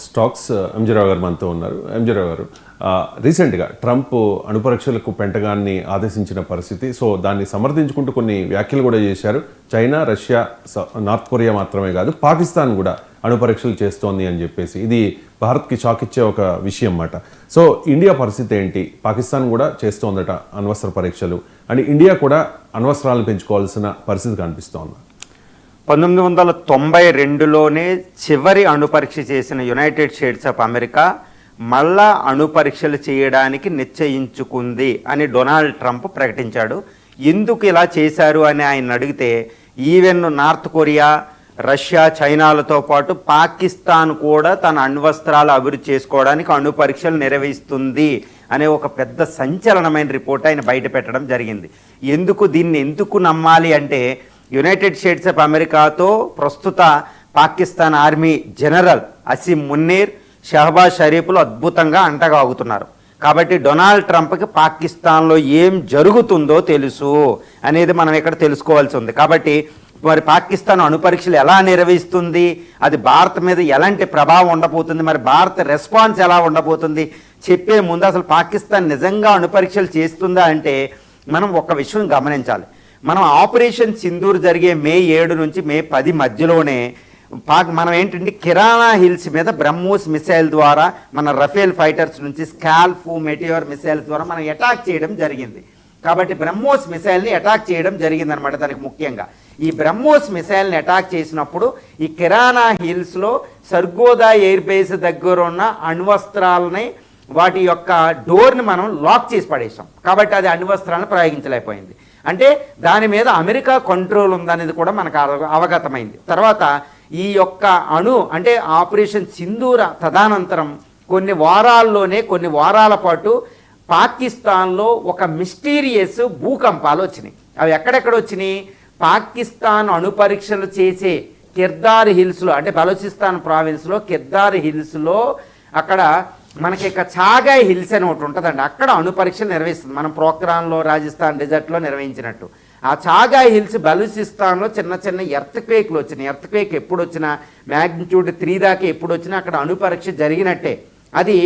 Stocks ఎంజీరావు గారు మనతో ఉన్నారు. ఎంజీరావు గారు, రీసెంట్గా ట్రంప్ అణుపరీక్షలకు పెంటగాన్ని ఆదేశించిన పరిస్థితి, సో దాన్ని సమర్థించుకుంటూ కొన్ని వ్యాఖ్యలు కూడా చేశారు. చైనా, రష్యా, నార్త్ కొరియా మాత్రమే కాదు, పాకిస్తాన్ కూడా అణుపరీక్షలు చేస్తోంది అని చెప్పేసి ఇది భారత్కి షాక్ ఇచ్చే ఒక విషయం అన్నమాట. సో ఇండియా పరిస్థితి ఏంటి? పాకిస్తాన్ కూడా చేస్తోందట అణ్వస్త్ర పరీక్షలు, అండ్ ఇండియా కూడా అణ్వస్త్రాలను పెంచుకోవాల్సిన పరిస్థితి కనిపిస్తోంది. 1992లోనే చివరి అణుపరీక్ష చేసిన యునైటెడ్ స్టేట్స్ ఆఫ్ అమెరికా మళ్ళా అణుపరీక్షలు చేయడానికి నిశ్చయించుకుంది అని డొనాల్డ్ ట్రంప్ ప్రకటించాడు. ఎందుకు ఇలా చేశారు అని ఆయన అడిగితే, ఈవెన్ నార్త్ కొరియా, రష్యా, చైనాలతో పాటు పాకిస్తాన్ కూడా తన అణ్వస్త్రాలు అభివృద్ధి చేసుకోవడానికి అణుపరీక్షలు నిర్వహిస్తుంది అనే ఒక పెద్ద సంచలనమైన రిపోర్ట్ ఆయన బయట పెట్టడం జరిగింది. దీన్ని ఎందుకు నమ్మాలి అంటే, యునైటెడ్ స్టేట్స్ ఆఫ్ అమెరికాతో ప్రస్తుత పాకిస్తాన్ ఆర్మీ జనరల్ అసీం మున్నీర్, షహబాజ్ షరీఫ్లు అద్భుతంగా అంటగాగుతున్నారు. కాబట్టి డొనాల్డ్ ట్రంప్కి పాకిస్తాన్లో ఏం జరుగుతుందో తెలుసు అనేది మనం ఇక్కడ తెలుసుకోవాల్సి ఉంది. కాబట్టి మరి పాకిస్తాన్ అణుపరీక్షలు ఎలా నిర్వహిస్తుంది, అది భారత్ మీద ఎలాంటి ప్రభావం ఉండబోతుంది, మరి భారత్ రెస్పాన్స్ ఎలా ఉండబోతుంది చెప్పే ముందు అసలు పాకిస్తాన్ నిజంగా అణుపరీక్షలు చేస్తుందా అంటే మనం ఒక విషయం గమనించాలి. మనం ఆపరేషన్ సింధూర్ జరిగే మే 7 నుంచి మే 10 మధ్యలోనే మనం ఏంటంటే కిరాణా హిల్స్ మీద బ్రహ్మోస్ మిసైల్ ద్వారా మన రఫేల్ ఫైటర్స్ నుంచి స్కాల్ఫ్, మెటియోర్ మిసైల్స్ ద్వారా మనం అటాక్ చేయడం జరిగింది. కాబట్టి బ్రహ్మోస్ మిసైల్ని అటాక్ చేయడం జరిగిందనమాట. దానికి ముఖ్యంగా ఈ బ్రహ్మోస్ మిసైల్ని అటాక్ చేసినప్పుడు ఈ కిరాణా హిల్స్లో సర్గోదా ఎయిర్ బేస్ దగ్గర ఉన్న అణ్వస్త్రాలని వాటి యొక్క డోర్ని మనం లాక్ చేసి పడేసాం. కాబట్టి అది అణ్వస్త్రాలను ప్రయోగించలేకపోయింది. అంటే దాని మీద అమెరికా కంట్రోల్ ఉందనేది కూడా మనకు అవగతమైంది. తర్వాత ఈ యొక్క అంటే ఆపరేషన్ సింధూర తదనంతరం కొన్ని వారాల పాటు పాకిస్తాన్లో ఒక మిస్టీరియస్ భూకంపాలు వచ్చినాయి. అవి ఎక్కడెక్కడ వచ్చినాయి? పాకిస్తాన్ అణుపరీక్షలు చేసే కిర్దార్ హిల్స్లో, అంటే బలూచిస్తాన్ ప్రావిన్స్లో కిర్దార్ హిల్స్లో అక్కడ మనకి ఇక చాగాయ్ హిల్స్ అని ఒకటి ఉంటుందండి. అక్కడ అణుపరీక్షలు నిర్వహిస్తుంది. మనం ప్రోగ్రాంలో రాజస్థాన్ డెజర్ట్లో నిర్వహించినట్టు ఆ చాగాయ్ హిల్స్ బలూచిస్తాన్లో చిన్న చిన్న ఎర్త్క్వేక్లు వచ్చినాయి. ఎర్త్క్వేక్ ఎప్పుడు వచ్చినా మ్యాగ్నిట్యూడ్ 3 దాకా ఎప్పుడు వచ్చినా అక్కడ అణుపరీక్ష జరిగినట్టే. అది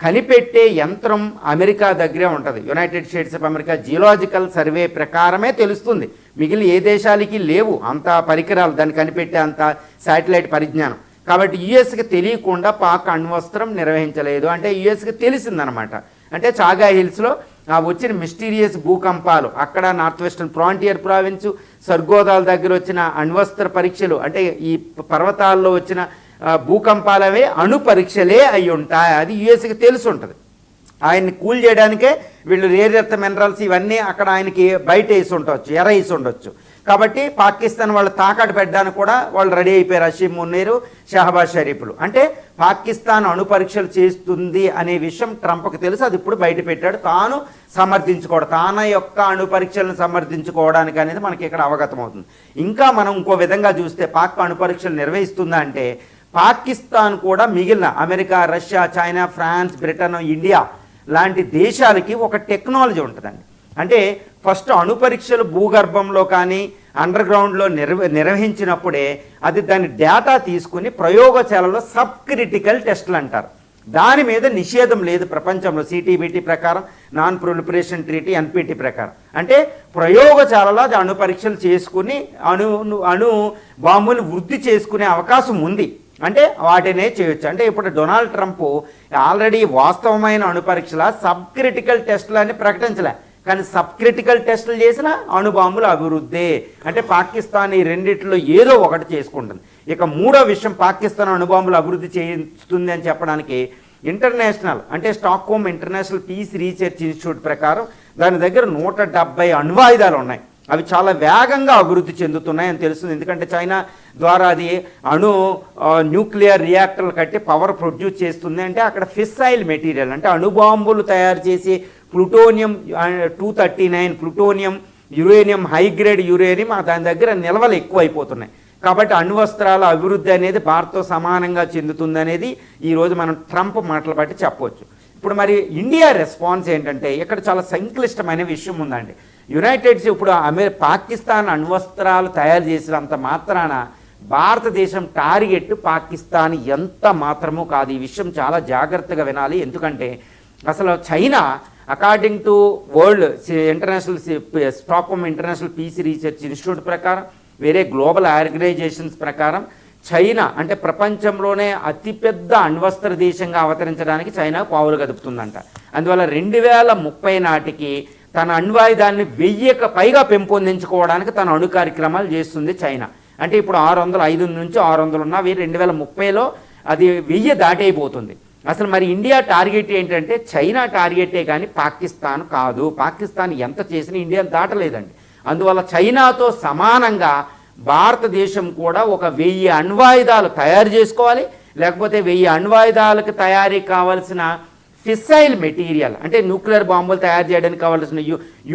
కనిపెట్టే యంత్రం అమెరికా దగ్గరే ఉంటుంది. United states of America geological survey ప్రకారమే తెలుస్తుంది. మిగిలిన ఏ దేశాలకి లేవు అంత పరికరాలు, దాన్ని కనిపెట్టే అంత శాటిలైట్ పరిజ్ఞానం. కాబట్టి యుఎస్కి తెలియకుండా పాక్ అణ్వస్త్రం నిర్వహించలేదు అంటే యుఎస్కి తెలిసిందనమాట. అంటే చాగాయ్ హిల్స్లో వచ్చిన మిస్టీరియస్ భూకంపాలు, అక్కడ నార్త్ వెస్టర్న్ ఫ్రాంటియర్ ప్రావిన్స్, సర్గోదాల దగ్గర వచ్చిన అణ్వస్త్ర పరీక్షలు, అంటే ఈ పర్వతాల్లో వచ్చిన భూకంపాలవే అణు పరీక్షలే అయి ఉంటాయి. అది యుఎస్కి తెలిసి ఉంటుంది. ఆయన్ని కూల్ చేయడానికే వీళ్ళు రేర్ ఎర్త్ మినరల్స్ ఇవన్నీ అక్కడ ఆయనకి బయట వేసి ఉండొచ్చు, ఎర్ర వేసి ఉండొచ్చు. కాబట్టి పాకిస్తాన్ వాళ్ళు తాకట్టు పెట్టడానికి కూడా వాళ్ళు రెడీ అయిపోయారు. అసీం మున్నీరు, షహబాజ్ షరీఫ్లు. అంటే పాకిస్తాన్ అణుపరీక్షలు చేస్తుంది అనే విషయం ట్రంప్కి తెలుసు. అది ఇప్పుడు బయట పెట్టాడు. తాను సమర్థించుకోవడం, తన యొక్క అణుపరీక్షలను సమర్థించుకోవడానికి అనేది మనకి ఇక్కడ అవగతం అవుతుంది. ఇంకా మనం ఇంకో విధంగా చూస్తే పాక్ అణుపరీక్షలు నిర్వహిస్తుందా అంటే పాకిస్తాన్ కూడా మిగిలిన America, Russia, China, France, Britain, India లాంటి దేశాలకి ఒక టెక్నాలజీ ఉంటుందండి. అంటే ఫస్ట్ అణుపరీక్షలు భూగర్భంలో కానీ అండర్ గ్రౌండ్లో నిర్వహించినప్పుడే అది దాని డేటా తీసుకుని ప్రయోగశాలలో సబ్ క్రిటికల్ టెస్టులు అంటారు. దాని మీద నిషేధం లేదు ప్రపంచంలో. సిటీబీటీ ప్రకారం, నాన్ ప్రొలిఫరేషన్ ట్రీటీ, ఎన్పిటి ప్రకారం. అంటే ప్రయోగశాలలో అది అణుపరీక్షలు చేసుకుని అణు బాంబులు వృద్ధి చేసుకునే అవకాశం ఉంది. అంటే వాటినే చేయొచ్చు. అంటే ఇప్పుడు డొనాల్డ్ ట్రంప్ ఆల్రెడీ వాస్తవమైన అణుపరీక్షల సబ్ క్రిటికల్ టెస్టులు అని ప్రకటించలే, కానీ సబ్ క్రిటికల్ టెస్టులు చేసిన అణుబాంబుల అభివృద్ధి. అంటే పాకిస్తాన్ ఈ రెండిట్లో ఏదో ఒకటి చేసుకుంటుంది. ఇక మూడో విషయం, పాకిస్తాన్ అణుబాంబులు అభివృద్ధి చేస్తుంది అని చెప్పడానికి ఇంటర్నేషనల్, అంటే Stockholm International Peace Research Institute ప్రకారం దాని దగ్గర 170 అణ్వాయుధాలు ఉన్నాయి. అవి చాలా వేగంగా అభివృద్ధి చెందుతున్నాయని తెలుస్తుంది. ఎందుకంటే చైనా ద్వారా అది న్యూక్లియర్ రియాక్టర్లు కట్టి పవర్ ప్రొడ్యూస్ చేస్తుంది. అంటే అక్కడ ఫిస్సైల్ మెటీరియల్, అంటే అణుబాంబులు తయారు చేసి plutonium 239, plutonium, uranium, high grade uranium దాని దగ్గర నిల్వలు ఎక్కువ అయిపోతున్నాయి. కాబట్టి అణ్వస్త్రాల అభివృద్ధి అనేది భారత్తో సమానంగా చెందుతుంది అనేది ఈరోజు మనం ట్రంప్ మాటలు బట్టి చెప్పవచ్చు. ఇప్పుడు మరి ఇండియా రెస్పాన్స్ ఏంటంటే ఇక్కడ చాలా సంక్లిష్టమైన విషయం ఉందండి. యునైటెడ్ ఇప్పుడు పాకిస్తాన్ అణ్వస్త్రాలు తయారు చేసినంత మాత్రాన భారతదేశం టార్గెట్ పాకిస్తాన్ ఎంత మాత్రమూ కాదు. ఈ విషయం చాలా జాగ్రత్తగా వినాలి. ఎందుకంటే అసలు China according to world international Stockholm International Peace Research Institute ప్రకారం, వేరే గ్లోబల్ ఆర్గనైజేషన్స్ ప్రకారం చైనా అంటే ప్రపంచంలోనే అతిపెద్ద అణ్వస్త్ర దేశంగా అవతరించడానికి చైనా పావులు కదుపుతుందంట. అందువల్ల 2030 నాటికి తన అణ్వాయుధాన్ని 1000కి పైగా పెంపొందించుకోవడానికి తన అణు కార్యక్రమాలు చేస్తుంది చైనా. అంటే ఇప్పుడు 5 నుంచి 600 ఉన్నవి 2030లో అది 1000 దాటైపోతుంది. అసలు మరి ఇండియా టార్గెట్ ఏంటంటే చైనా టార్గెటే కానీ పాకిస్తాన్ కాదు. పాకిస్తాన్ ఎంత చేసినా ఇండియా దాటలేదండి. అందువల్ల చైనాతో సమానంగా భారతదేశం కూడా ఒక 1000 అణ్వాయుధాలు తయారు చేసుకోవాలి. లేకపోతే 1000 అణ్వాయుధాలకు తయారీ కావాల్సిన ఫిస్సైల్ మెటీరియల్ అంటే న్యూక్లియర్ బాంబులు తయారు చేయడానికి కావాల్సిన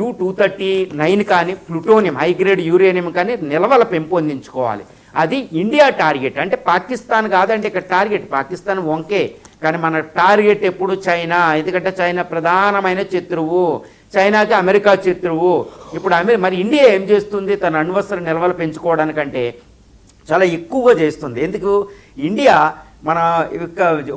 U-239 కానీ ప్లూటోనియం హైగ్రేడ్ యురేనియం కానీ నిల్వలు పెంపొందించుకోవాలి. అది ఇండియా టార్గెట్. అంటే పాకిస్తాన్ కాదంటే ఇక్కడ టార్గెట్ పాకిస్తాన్ వంకే, కానీ మన టార్గెట్ ఎప్పుడు చైనా. ఎందుకంటే చైనా ప్రధానమైన శత్రువు, చైనాకి అమెరికా శత్రువు. ఇప్పుడు మరి ఇండియా ఏం చేస్తుంది? తన అణ్వస్త్ర నిల్వలు పెంచుకోవడానికంటే చాలా ఎక్కువగా చేస్తుంది. ఎందుకు? ఇండియా మన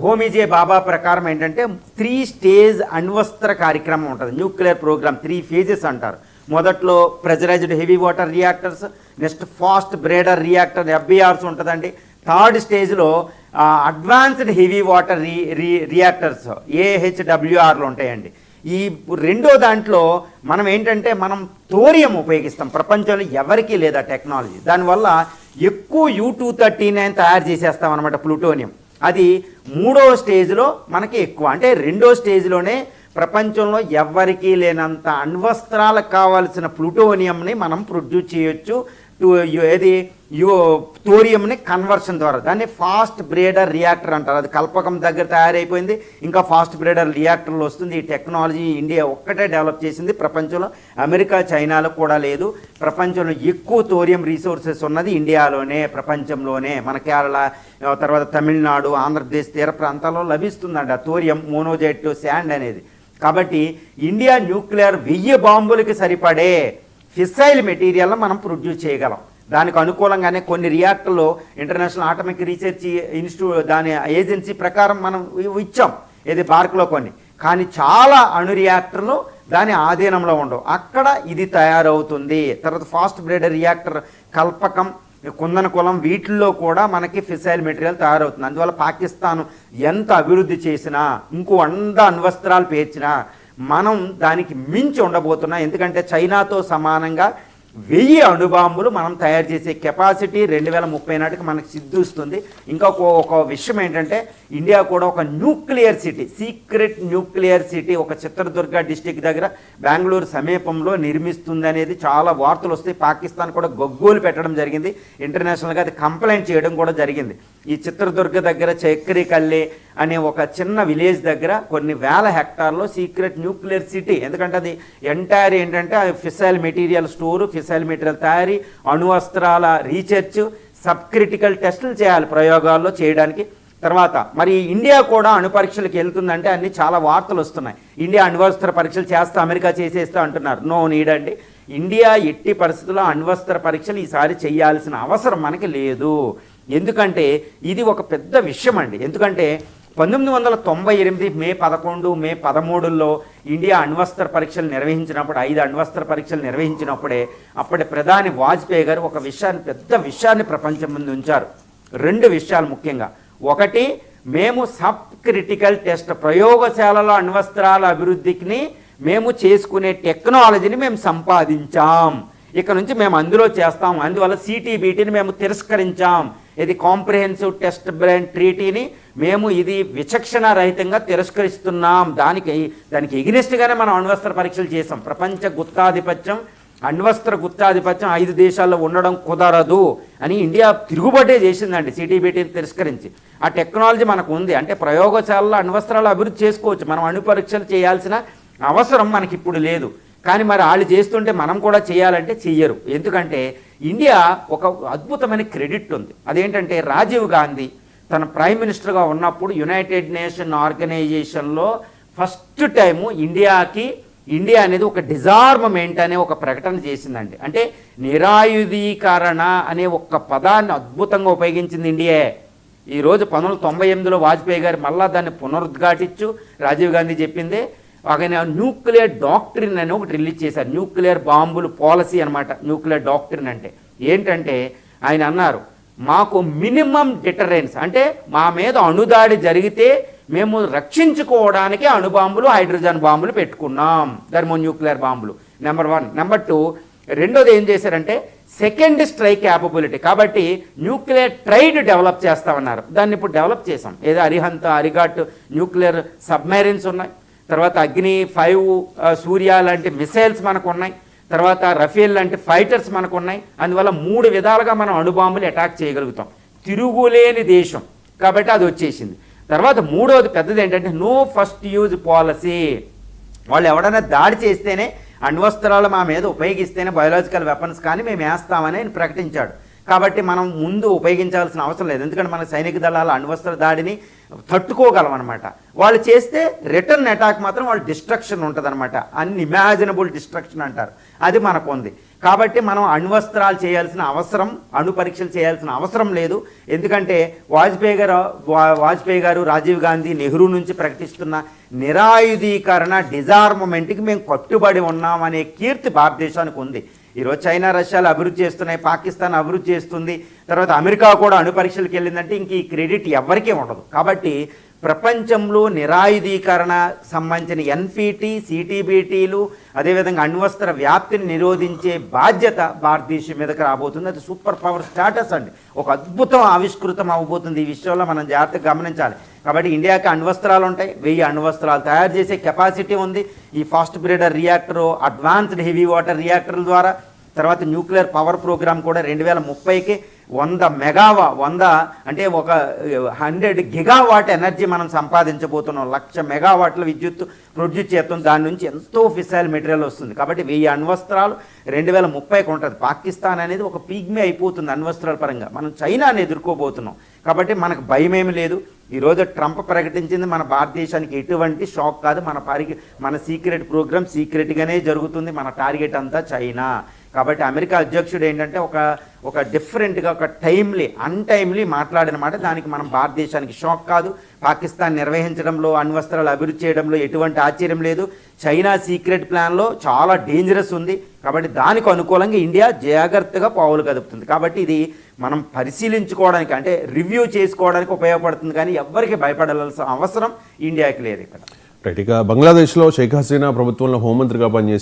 హోమీజే బాబా ప్రకారం ఏంటంటే 3 స్టేజ్ అణ్వస్త్ర కార్యక్రమం ఉంటుంది. న్యూక్లియర్ ప్రోగ్రామ్ 3 ఫేజెస్ అంటారు. మొదట్లో pressurised heavy water reactors, next fast breeder reactor FBRs ఉంటుందండి. 3rd స్టేజ్లో అడ్వాన్స్డ్ హెవీ వాటర్ రియాక్టర్స్ AHWRలు ఉంటాయండి. ఈ 2వ దాంట్లో మనం ఏంటంటే మనం థోరియం ఉపయోగిస్తాం. ప్రపంచంలో ఎవరికీ లేదా టెక్నాలజీ. దానివల్ల ఎక్కువ U-239 తయారు చేసేస్తాం అనమాట ప్లూటోనియం. అది 3వ స్టేజ్లో మనకి ఎక్కువ. అంటే 2వ స్టేజ్లోనే ప్రపంచంలో ఎవ్వరికీ లేనంత అణ్వస్త్రాలకు కావాల్సిన ప్లూటోనియంని మనం ప్రొడ్యూస్ చేయొచ్చు. ఏది థోరియంని కన్వర్షన్ ద్వారా. దాన్ని ఫాస్ట్ బ్రేడర్ రియాక్టర్ అంటారు. అది కల్పకం దగ్గర తయారైపోయింది. ఇంకా ఫాస్ట్ బ్రేడర్ రియాక్టర్లు వస్తుంది. ఈ టెక్నాలజీ ఇండియా ఒక్కటే డెవలప్ చేసింది. ప్రపంచంలో అమెరికా చైనాలో కూడా లేదు. ప్రపంచంలో ఎక్కువ థోరియం రీసోర్సెస్ ఉన్నది ఇండియాలోనే, ప్రపంచంలోనే. మన కేరళ తర్వాత తమిళనాడు, ఆంధ్రప్రదేశ్ తీర ప్రాంతాల్లో లభిస్తుందండి ఆ థోరియం మోనోజైట్ శాండ్ అనేది. కాబట్టి ఇండియా న్యూక్లియర్ 1000 బాంబులకి సరిపడే ఫిస్సైల్ మెటీరియల్ని మనం ప్రొడ్యూస్ చేయగలం. దానికి అనుకూలంగానే కొన్ని రియాక్టర్లు ఇంటర్నేషనల్ ఆటమిక్ రీసెర్చ్ ఇన్స్టిట్యూట్ దాని ఏజెన్సీ ప్రకారం మనం ఇచ్చాం. ఇది బార్క్లో కొన్ని. కానీ చాలా అణు రియాక్టర్లు దాని ఆధీనంలో ఉండవు. అక్కడ ఇది తయారవుతుంది. తర్వాత ఫాస్ట్ బ్రేడర్ రియాక్టర్ కల్పకం, కుందన కులం వీటిల్లో కూడా మనకి ఫిసైల్ మెటీరియల్ తయారవుతుంది. అందువల్ల పాకిస్తాన్ ఎంత అభివృద్ధి చేసినా, ఇంకో 100 అణ్వస్త్రాలు పేర్చినా మనం దానికి మించి ఉండబోతున్నాం. ఎందుకంటే చైనాతో సమానంగా 1000 అణుబాంబులు మనం తయారు చేసే కెపాసిటీ 2030 నాటికి మనకు సిద్ధిస్తుంది. ఇంకా ఒక విషయం ఏంటంటే ఇండియా కూడా ఒక nuclear city, secret nuclear city ఒక చిత్రదుర్గ డిస్టిక్ దగ్గర బెంగళూరు సమీపంలో నిర్మిస్తుంది అనేది చాలా వార్తలు వస్తాయి. పాకిస్తాన్ కూడా గగ్గోలు పెట్టడం జరిగింది. ఇంటర్నేషనల్గా అది కంప్లైంట్ చేయడం కూడా జరిగింది. ఈ చిత్రదుర్గ దగ్గర చక్రికల్లి అనే ఒక చిన్న విలేజ్ దగ్గర కొన్ని వేల హెక్టార్లో సీక్రెట్ న్యూక్లియర్ సిటీ. ఎందుకంటే అది ఎంటైర్ ఏంటంటే fissile material store, fissile material తయారీ, అణువస్త్రాల రీసెర్చ్, సబ్ క్రిటికల్ టెస్టులు చేయాలి ప్రయోగాల్లో చేయడానికి. తర్వాత మరి ఇండియా కూడా అణు పరీక్షలకు వెళ్తుందంటే అన్ని చాలా వార్తలు వస్తున్నాయి. ఇండియా అణ్వస్త్ర పరీక్షలు చేస్తా, అమెరికా చేసేస్తా అంటున్నారు. నో నీడ్ అండి. ఇండియా ఎట్టి పరిస్థితుల్లో అణ్వస్త్ర పరీక్షలు ఈసారి చేయాల్సిన అవసరం మనకి లేదు. ఎందుకంటే ఇది ఒక పెద్ద విషయం అండి. ఎందుకంటే 1998 మే 11, మే 13లో ఇండియా అణ్వస్త్ర పరీక్షలు నిర్వహించినప్పుడు 5 అణ్వస్త్ర పరీక్షలు నిర్వహించినప్పుడే అప్పటి ప్రధాని వాజ్పేయి గారు ఒక విషయాన్ని, పెద్ద విషయాన్ని ప్రపంచం ముందు ఉంచారు. 2 విషయాలు ముఖ్యంగా. ఒకటి, మేము సబ్ క్రిటికల్ టెస్ట్ ప్రయోగశాలలో అణ్వస్త్రాల అభివృద్ధికి మేము చేసుకునే టెక్నాలజీని మేము సంపాదించాం. ఇక నుంచి మేము అందులో చేస్తాం. అందువల్ల CTBTని మేము తిరస్కరించాం. ఇది కాంప్రిహెన్సివ్ టెస్ట్ బ్రెయిన్ ట్రీటీని మేము ఇది విచక్షణ రహితంగా తిరస్కరిస్తున్నాం. దానికి ఎగ్నెస్ట్గానే మనం అణ్వస్త్ర పరీక్షలు చేసాం. ప్రపంచ గుత్తాధిపత్యం, అణ్వస్త్ర గుత్తాధిపత్యం 5 దేశాల్లో ఉండడం కుదరదు అని ఇండియా తిరుగుబాటే చేసిందండి CTBTని తిరస్కరించి. ఆ టెక్నాలజీ మనకు ఉంది. అంటే ప్రయోగశాలలో అణ్వస్త్రాలు అభివృద్ధి చేసుకోవచ్చు. మనం అణు పరీక్షలు చేయాల్సిన అవసరం మనకి ఇప్పుడు లేదు. కానీ మరి వాళ్ళు చేస్తుంటే మనం కూడా చేయాలంటే చెయ్యరు. ఎందుకంటే ఇండియా ఒక అద్భుతమైన క్రెడిట్ ఉంది. అదేంటంటే రాజీవ్ గాంధీ తన ప్రైమ్ మినిస్టర్గా ఉన్నప్పుడు యునైటెడ్ నేషన్ ఆర్గనైజేషన్లో ఫస్ట్ టైము ఇండియాకి ఇండియా అనేది ఒక డిజార్మమెంట్ అనే ఒక ప్రకటన చేసిందండి. అంటే నిరాయుధీకరణ అనే ఒక పదాన్ని అద్భుతంగా ఉపయోగించింది ఇండియా. ఈరోజు 1998లో వాజ్పేయి గారు మళ్ళా దాన్ని పునరుద్ఘాటించు రాజీవ్ గాంధీ చెప్పిందే ఆయన న్యూక్లియర్ డాక్ట్రిన్ అని ఒకటి రిలీజ్ చేశారు. న్యూక్లియర్ బాంబులు పాలసీ అనమాట న్యూక్లియర్ డాక్ట్రిన్ అంటే. ఏంటంటే ఆయన అన్నారు, మాకు మినిమం డిటరెన్స్ అంటే మా మీద అణుదాడి జరిగితే మేము రక్షించుకోవడానికి అణుబాంబులు హైడ్రోజన్ బాంబులు పెట్టుకున్నాం, థర్మోన్యూక్లియర్ బాంబులు. నెంబర్ 1. నెంబర్ 2, రెండోది ఏం చేశారంటే సెకండ్ స్ట్రైక్ క్యాపబిలిటీ. కాబట్టి న్యూక్లియర్ ట్రైడ్ డెవలప్ చేస్తామన్నారు. దాన్ని ఇప్పుడు డెవలప్ చేసాం. ఏదో అరిహంత, అరిఘాట్ న్యూక్లియర్ సబ్మెరీన్స్ ఉన్నాయి, తర్వాత అగ్ని 5 సూర్య లాంటి మిసైల్స్ మనకు ఉన్నాయి, తర్వాత రఫేల్ లాంటి ఫైటర్స్ మనకు ఉన్నాయి. అందువల్ల 3 విధాలుగా మనం అణుబాంబులు అటాక్ చేయగలుగుతాం. తిరుగులేని దేశం కాబట్టి అది వచ్చేసింది. తర్వాత మూడోది పెద్దది ఏంటంటే నో ఫస్ట్ యూజ్ పాలసీ. వాళ్ళు ఎవడైనా దాడి చేస్తేనే అణ్వస్త్రాలు మా మీద ఉపయోగిస్తేనే బయోలాజికల్ వెపన్స్ కానీ మేము వేస్తామని ఆయన ప్రకటించాడు. కాబట్టి మనం ముందు ఉపయోగించాల్సిన అవసరం లేదు, ఎందుకంటే మన సైనిక దళాల అణ్వస్త్ర దాడిని తట్టుకోగలం అనమాట. వాళ్ళు చేస్తే రిటర్న్ అటాక్ మాత్రం వాళ్ళు డిస్ట్రక్షన్ ఉంటుంది అనమాట, అన్ఇమాజినబుల్ డిస్ట్రక్షన్ అంటారు, అది మనకు ఉంది. కాబట్టి మనం అణ్వస్త్రాలు చేయాల్సిన అవసరం, అణు పరీక్షలు చేయాల్సిన అవసరం లేదు. ఎందుకంటే వాజ్పేయి గారు రాజీవ్ గాంధీ, నెహ్రూ నుంచి ప్రకటిస్తున్న నిరాయుధీకరణ డిజార్మమెంట్కి మేము కట్టుబడి ఉన్నామనే కీర్తి భారతదేశానికి ఉంది. ఈరోజు చైనా, రష్యాలు అభివృద్ధి చేస్తున్నాయి, పాకిస్తాన్ అభివృద్ధి చేస్తుంది, తర్వాత అమెరికా కూడా అణు పరీక్షలకు వెళ్ళిందంటే ఇంక ఈ క్రెడిట్ ఎవరికీ ఉండదు. కాబట్టి ప్రపంచంలో నిరాయుధీకరణ సంబంధించిన ఎన్పిటి, సిటిబిటీలు, అదేవిధంగా అణ్వస్త్ర వ్యాప్తిని నిరోధించే బాధ్యత భారతదేశం మీదకి రాబోతుంది. అది సూపర్ పవర్ స్టాటస్ అండి, ఒక అద్భుతం ఆవిష్కృతం అవబోతుంది. ఈ విషయంలో మనం జాగ్రత్తగా గమనించాలి. కాబట్టి ఇండియాకి అణ్వస్త్రాలు ఉంటాయి, 1000 అణ్వస్త్రాలు తయారు చేసే కెపాసిటీ ఉంది. ఈ fast breeder reactor, advanced heavy water రియాక్టర్ల ద్వారా, తర్వాత న్యూక్లియర్ పవర్ ప్రోగ్రామ్ కూడా 2030కి 100 అంటే ఒక 100 గిగావాట్ ఎనర్జీ మనం సంపాదించబోతున్నాం. 1,00,000 మెగావాట్ల విద్యుత్ ప్రొడ్యూస్ చేస్తాం, దాని నుంచి ఎంతో ఫిసైల్ మెటీరియల్ వస్తుంది. కాబట్టి 1000 అణ్వస్త్రాలు 2030కి ఉంటుంది. పాకిస్తాన్ అనేది ఒక పిగ్మీ అయిపోతుంది అణ్వస్త్రాల పరంగా. మనం చైనాని ఎదుర్కోబోతున్నాం. కాబట్టి మనకు భయం ఏమి లేదు. ఈరోజు ట్రంప్ ప్రకటించింది మన భారతదేశానికి ఎటువంటి షాక్ కాదు. మన సీక్రెట్ ప్రోగ్రామ్ సీక్రెట్గానే జరుగుతుంది. మన టార్గెట్ అంతా చైనా. కాబట్టి అమెరికా అధ్యక్షుడు ఏంటంటే ఒక డిఫరెంట్గా, ఒక అన్టైమ్లీ మాట్లాడిన మాట. దానికి మనం భారతదేశానికి షాక్ కాదు. పాకిస్తాన్ నిర్వహించడంలో, అణ్వస్త్రాలు అభివృద్ధి చేయడంలో ఎటువంటి ఆశ్చర్యం లేదు. చైనా సీక్రెట్ ప్లాన్లో చాలా డేంజరస్ ఉంది. కాబట్టి దానికి అనుకూలంగా ఇండియా జాగ్రత్తగా పావులు కదుపుతుంది. కాబట్టి ఇది మనం పరిశీలించుకోవడానికి, అంటే రివ్యూ చేసుకోవడానికి ఉపయోగపడుతుంది, కానీ ఎవ్వరికి భయపడాల్సిన అవసరం ఇండియాకి లేదు ఇక్కడ. రైట్. ఇక బంగ్లాదేశ్లో షేక్ హసీనా ప్రభుత్వంలో హోంమంత్రిగా పనిచేసిన